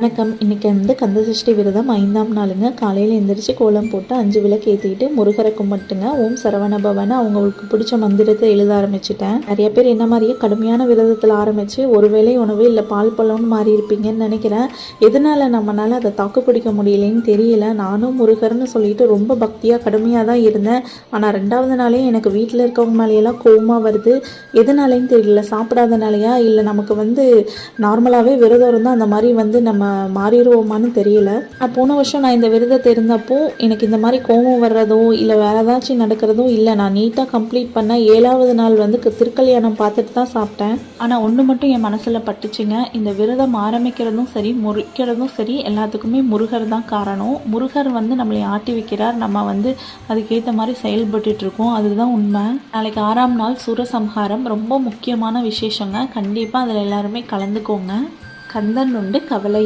வணக்கம். இன்றைக்கி வந்து கந்தசஷ்டி விரதம் 5ஆம் நாளுங்க. காலையில் எழுந்திரிச்சு கோலம் போட்டு 5 விளக்கு ஏற்றிட்டு முருகரை கும்பிட்டுங்க ஓம் சரவண பவனை அவங்களுக்கு பிடிச்ச மந்திரத்தை எழுத ஆரம்பிச்சிட்டேன். நிறைய பேர் என்ன மாதிரியே கடுமையான விரதத்தில் ஆரம்பித்து ஒரு வேளை உணவு இல்லை பால் பழம்னு மாறி இருப்பீங்கன்னு நினைக்கிறேன். எதனால் நம்மளால் அதை தாக்கு பிடிக்க முடியலைன்னு தெரியல. நானும் முருகர்னு சொல்லிட்டு ரொம்ப பக்தியாக கடுமையாக தான் இருந்தேன். ஆனால் 2வது நாளே எனக்கு வீட்டில் இருக்கவங்க மேலேயெல்லாம் கோவமாக வருது. எதனாலேன்னு தெரியல. சாப்பிடாதனாலையா இல்லை நமக்கு வந்து நார்மலாகவே விரதம் இருந்தால் அந்த மாதிரி வந்து நம்ம மாறிடுவோமான்னு தெரியல. போன வருஷம் நான் இந்த விரதத்தை இருந்தப்போ எனக்கு இந்த மாதிரி கோபம் வர்றதோ இல்லை வேறு ஏதாச்சும் நடக்கிறதோ இல்லை. நான் நீட்டாக கம்ப்ளீட் பண்ண 7வது நாள் வந்து திருக்கல்யாணம் பார்த்துட்டு தான் சாப்பிட்டேன். ஆனால் ஒன்று மட்டும் என் மனசில் பட்டுச்சுங்க. இந்த விரதம் ஆரம்பிக்கிறதும் சரி முறிக்கிறதும் சரி எல்லாத்துக்குமே முருகர் தான் காரணம். முருகர் வந்து நம்மளை ஆட்டி வைக்கிறார். நம்ம வந்து அதுக்கேற்ற மாதிரி செயல்பட்டுருக்கோம். அதுதான் உண்மை. நாளைக்கு 6ஆம் நாள் சூரசம்ஹாரம் ரொம்ப முக்கியமான விசேஷங்க. கண்டிப்பாக அதில் எல்லாருமே கலந்துக்கோங்க. கந்தன் உண்டு கவலை.